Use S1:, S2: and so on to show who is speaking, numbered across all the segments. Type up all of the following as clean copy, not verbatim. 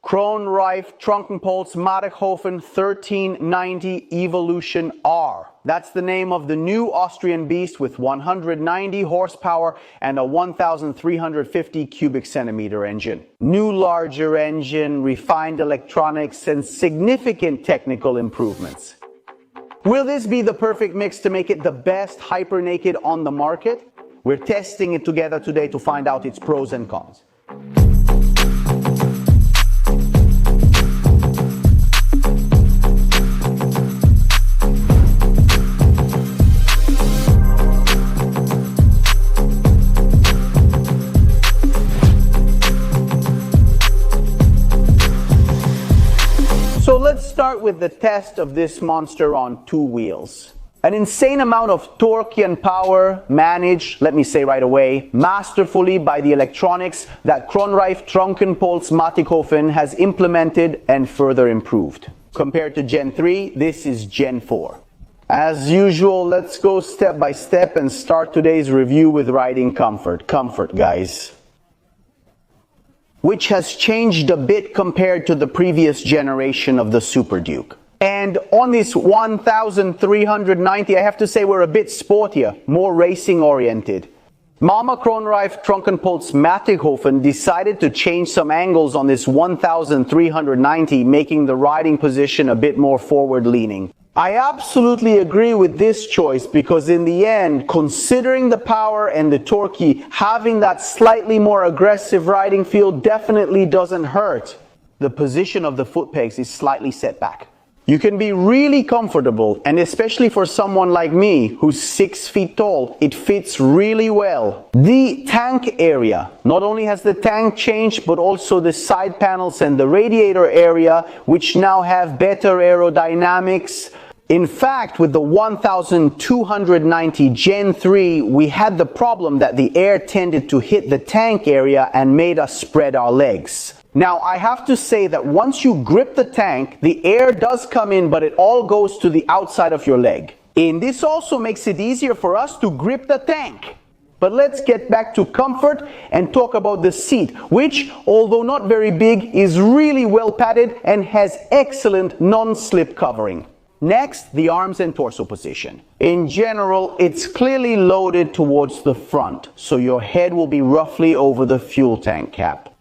S1: Kronreif Trunkenpolz Mattighofen 1390 Evolution R. That's the name of the new Austrian beast with 190 horsepower and a 1,350 cubic centimeter engine. New larger engine, refined electronics, and significant technical improvements. Will this be the perfect mix to make it the best hyper-naked on the market? We're testing it together today to find out its pros and cons. So let's start with the test of this monster on two wheels. An insane amount of torque and power managed, let me say right away, masterfully by the electronics that Kronreif Trunkenpolz Mattighofen has implemented and further improved. Compared to Gen 3, this is Gen 4. As usual, let's go step by step and start today's review with riding comfort. Comfort, guys. Which has changed a bit compared to the previous generation of the Super Duke. And on this 1,390, I have to say we're a bit sportier, more racing oriented. Mama Kronreif Trunkenpolz Mattighofen decided to change some angles on this 1,390, making the riding position a bit more forward leaning. I absolutely agree with this choice because in the end, considering the power and the torque, having that slightly more aggressive riding feel definitely doesn't hurt. The position of the foot pegs is slightly set back. You can be really comfortable, and especially for someone like me who's 6 feet tall, it fits really well. The tank area, not only has the tank changed, but also the side panels and the radiator area, which now have better aerodynamics. In fact, with the 1,290 Gen 3, we had the problem that the air tended to hit the tank area and made us spread our legs. Now, I have to say that once you grip the tank, the air does come in, but it all goes to the outside of your leg. And this also makes it easier for us to grip the tank. But let's get back to comfort and talk about the seat, which, although not very big, is really well padded and has excellent non-slip covering. Next, the arms and torso position. In general, it's clearly loaded towards the front, so your head will be roughly over the fuel tank cap.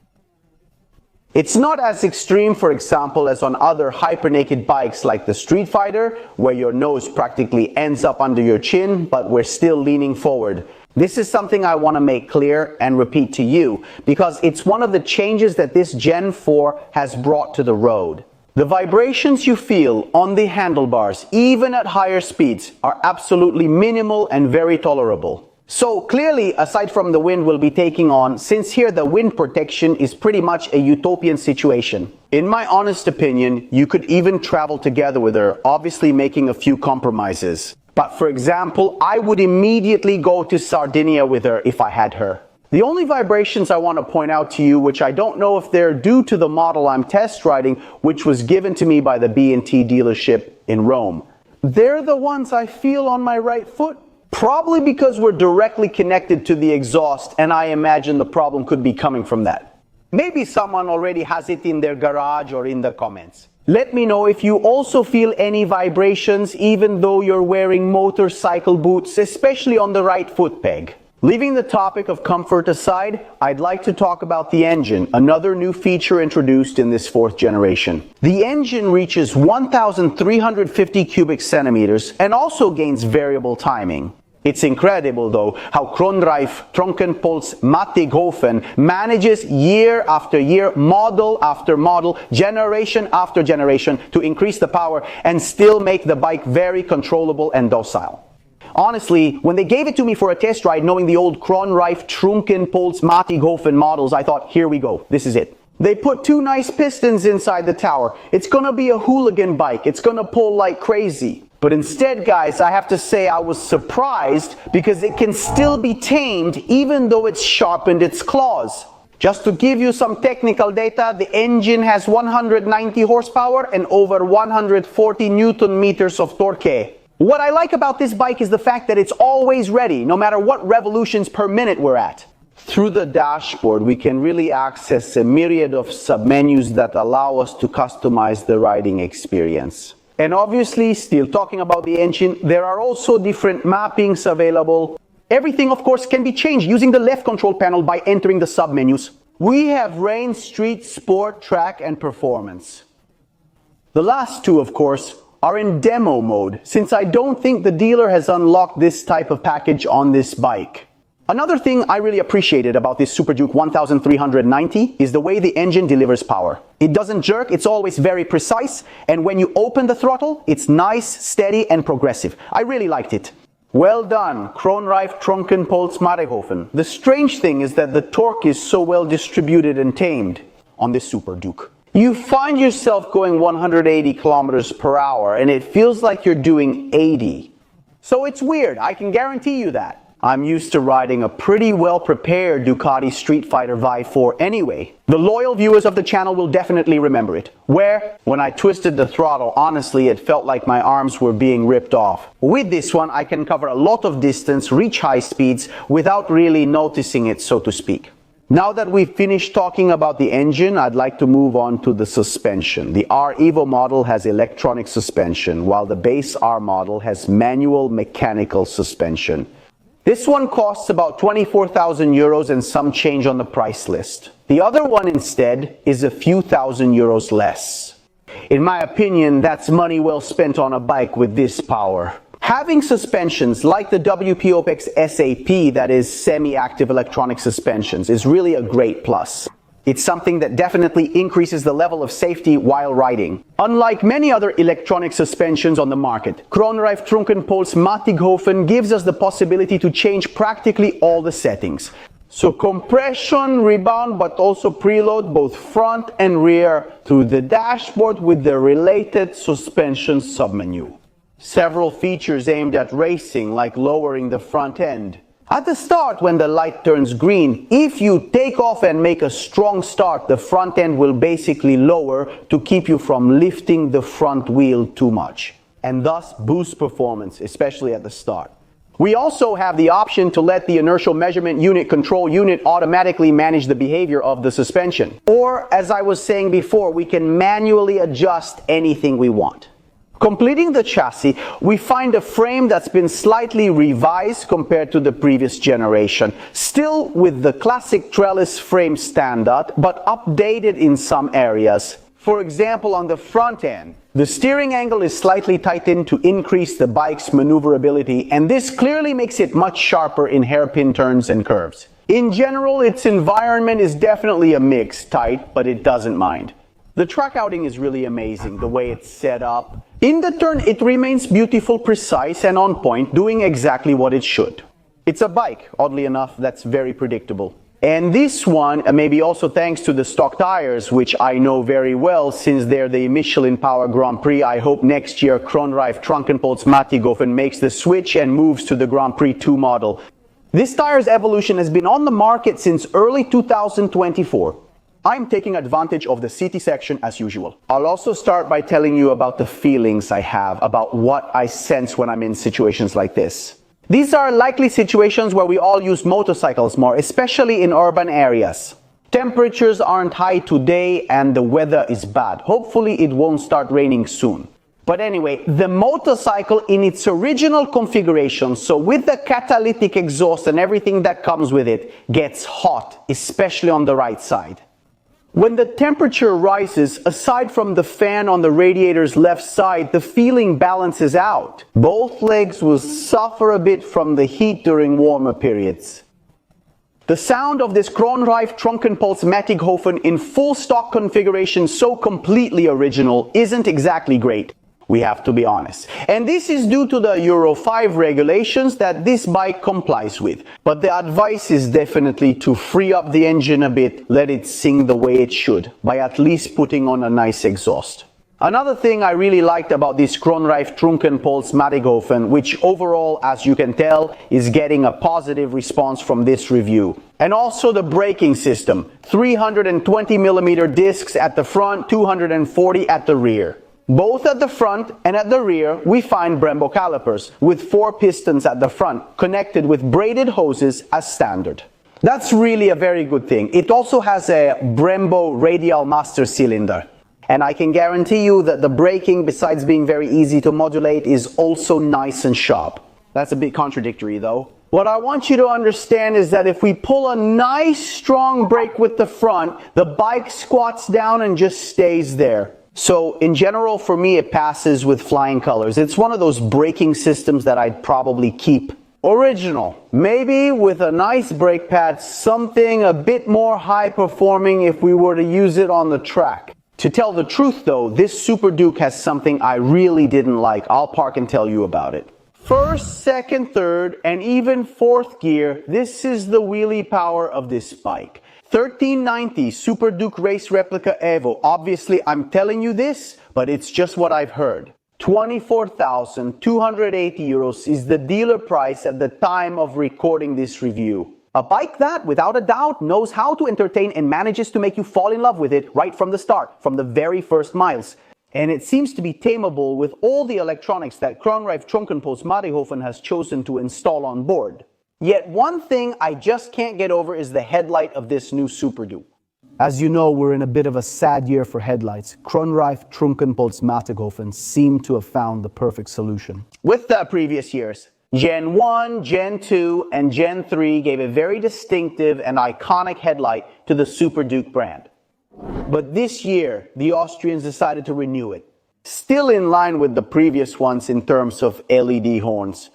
S1: It's not as extreme, for example, as on other hyper-naked bikes like the Street Fighter, where your nose practically ends up under your chin, but we're still leaning forward. This is something I want to make clear and repeat to you, because it's one of the changes that this Gen 4 has brought to the road. The vibrations you feel on the handlebars, even at higher speeds, are absolutely minimal and very tolerable. So clearly, aside from the wind we'll be taking on, since here the wind protection is pretty much a utopian situation. In my honest opinion, you could even travel together with her, obviously making a few compromises. But for example, I would immediately go to Sardinia with her if I had her. The only vibrations I want to point out to you, which I don't know if they're due to the model I'm test riding, which was given to me by the B&T dealership in Rome. They're the ones I feel on my right foot. Probably because we're directly connected to the exhaust, and I imagine the problem could be coming from that. Maybe someone already has it in their garage or in the comments. Let me know if you also feel any vibrations even though you're wearing motorcycle boots, especially on the right foot peg. Leaving the topic of comfort aside, I'd like to talk about the engine, another new feature introduced in this 4th generation. The engine reaches 1,350 cubic centimeters and also gains variable timing. It's incredible though how Kronreif Trunkenpolz Mattighofen manages year after year, model after model, generation after generation to increase the power and still make the bike very controllable and docile. Honestly, when they gave it to me for a test ride, knowing the old Kronreif Trunkenpolz Mattighofen models, I thought, here we go, this is it. They put 2 nice pistons inside the tower. It's gonna be a hooligan bike. It's gonna pull like crazy. But instead, guys, I have to say I was surprised because it can still be tamed even though it's sharpened its claws. Just to give you some technical data, the engine has 190 horsepower and over 140 Newton meters of torque. What I like about this bike is the fact that it's always ready, no matter what revolutions per minute we're at. Through the dashboard, we can really access a myriad of submenus that allow us to customize the riding experience. And obviously, still talking about the engine, there are also different mappings available. Everything, of course, can be changed using the left control panel by entering the submenus. We have Rain, Street, Sport, Track, and Performance. The last two, of course, are in demo mode, since I don't think the dealer has unlocked this type of package on this bike. Another thing I really appreciated about this Super Duke 1390 is the way the engine delivers power. It doesn't jerk, it's always very precise, and when you open the throttle, it's nice, steady, and progressive. I really liked it. Well done, Kronreif Trunkenpolz Marehofen. The strange thing is that the torque is so well distributed and tamed on this Super Duke. You find yourself going 180 kilometers per hour, and it feels like you're doing 80. So it's weird, I can guarantee you that. I'm used to riding a pretty well-prepared Ducati Street Fighter Vive 4 anyway. The loyal viewers of the channel will definitely remember it, where, when I twisted the throttle, honestly, it felt like my arms were being ripped off. With this one, I can cover a lot of distance, reach high speeds, without really noticing it, so to speak. Now that we've finished talking about the engine, I'd like to move on to the suspension. The R EVO model has electronic suspension, while the base R model has manual mechanical suspension. This one costs about 24,000 euros and some change on the price list. The other one instead is a few thousand euros less. In my opinion, that's money well spent on a bike with this power. Having suspensions like the WP Opex SAP, that is semi-active electronic suspensions, is really a great plus. It's something that definitely increases the level of safety while riding. Unlike many other electronic suspensions on the market, Kronreif Trunkenpolz Matighofen gives us the possibility to change practically all the settings. So compression, rebound, but also preload both front and rear through the dashboard with the related suspension submenu. Several features aimed at racing, like lowering the front end. At the start, when the light turns green, if you take off and make a strong start, the front end will basically lower to keep you from lifting the front wheel too much, and thus boost performance, especially at the start. We also have the option to let the inertial measurement unit control unit automatically manage the behavior of the suspension. Or, as I was saying before, we can manually adjust anything we want. Completing the chassis, we find a frame that's been slightly revised compared to the previous generation, still with the classic trellis frame standard, but updated in some areas. For example, on the front end, the steering angle is slightly tightened to increase the bike's maneuverability, and this clearly makes it much sharper in hairpin turns and curves. In general, its environment is definitely a mix, tight, but it doesn't mind. The track outing is really amazing, the way it's set up. In the turn, it remains beautiful, precise, and on point, doing exactly what it should. It's a bike, oddly enough, that's very predictable. And this one, maybe also thanks to the stock tires, which I know very well since they're the Michelin Power Grand Prix. I hope next year Kronreif Trunkenpolz Matighofen makes the switch and moves to the Grand Prix 2 model. This tire's evolution has been on the market since early 2024. I'm taking advantage of the CT section as usual. I'll also start by telling you about the feelings I have, about what I sense when I'm in situations like this. These are likely situations where we all use motorcycles more, especially in urban areas. Temperatures aren't high today and the weather is bad. Hopefully it won't start raining soon. But anyway, the motorcycle in its original configuration, so with the catalytic exhaust and everything that comes with it, gets hot, especially on the right side. When the temperature rises, aside from the fan on the radiator's left side, the feeling balances out. Both legs will suffer a bit from the heat during warmer periods. The sound of this Kronreif Trunkenpolz Matighofen in full stock configuration, so completely original, isn't exactly great. We have to be honest. And this is due to the Euro 5 regulations that this bike complies with. But the advice is definitely to free up the engine a bit, let it sing the way it should, by at least putting on a nice exhaust. Another thing I really liked about this Kronreif Trunkenpolz Matighofen, which overall, as you can tell, is getting a positive response from this review. And also the braking system. 320mm discs at the front, 240 at the rear. Both at the front and at the rear, we find Brembo calipers with 4 pistons at the front, connected with braided hoses as standard. That's really a very good thing. It also has a Brembo radial master cylinder. And I can guarantee you that the braking, besides being very easy to modulate, is also nice and sharp. That's a bit contradictory though. What I want you to understand is that if we pull a nice strong brake with the front, the bike squats down and just stays there. So in general, for me, it passes with flying colors. It's one of those braking systems that I'd probably keep. Original. Maybe with a nice brake pad, something a bit more high performing if we were to use it on the track. To tell the truth though, this Super Duke has something I really didn't like. I'll park and tell you about it. First, second, third, and even fourth gear, this is the wheelie power of this bike. 1390 Super Duke Race Replica EVO. Obviously, I'm telling you this, but it's just what I've heard. 24,280 euros is the dealer price at the time of recording this review. A bike that, without a doubt, knows how to entertain and manages to make you fall in love with it right from the start, from the very first miles. And it seems to be tameable with all the electronics that Kronreif Trunkenpolz Mattighofen has chosen to install on board. Yet one thing I just can't get over is the headlight of this new Super Duke. As you know, we're in a bit of a sad year for headlights. Kronreif Trunkenpolz Mattighofen seem to have found the perfect solution. With the previous years, Gen 1, Gen 2, and Gen 3 gave a very distinctive and iconic headlight to the Super Duke brand. But this year, the Austrians decided to renew it, still in line with the previous ones in terms of LED horns.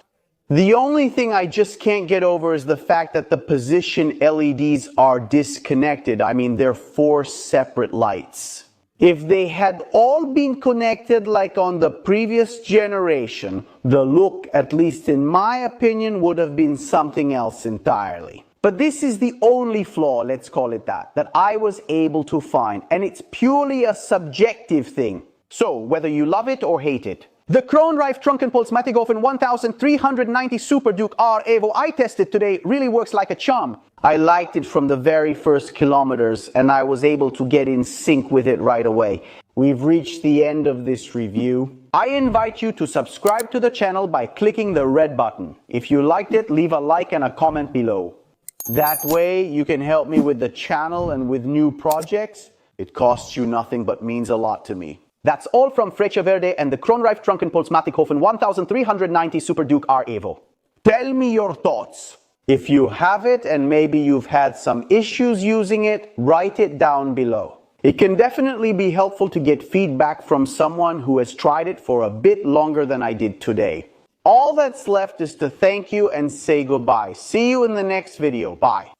S1: The only thing I just can't get over is the fact that the position LEDs are disconnected. I mean, they're 4 separate lights. If they had all been connected like on the previous generation, the look, at least in my opinion, would have been something else entirely. But this is the only flaw, let's call it that I was able to find, and it's purely a subjective thing. So, whether you love it or hate it, the Kronreif Trunkenpolz Mattighofen 1390 Super Duke R EVO I tested today really works like a charm. I liked it from the very first kilometers and I was able to get in sync with it right away. We've reached the end of this review. I invite you to subscribe to the channel by clicking the red button. If you liked it, leave a like and a comment below. That way you can help me with the channel and with new projects. It costs you nothing but means a lot to me. That's all from Freccia Verde and the Kronreif Trunkenpolz Mattighofen 1390 Super Duke R EVO. Tell me your thoughts. If you have it and maybe you've had some issues using it, write it down below. It can definitely be helpful to get feedback from someone who has tried it for a bit longer than I did today. All that's left is to thank you and say goodbye. See you in the next video. Bye.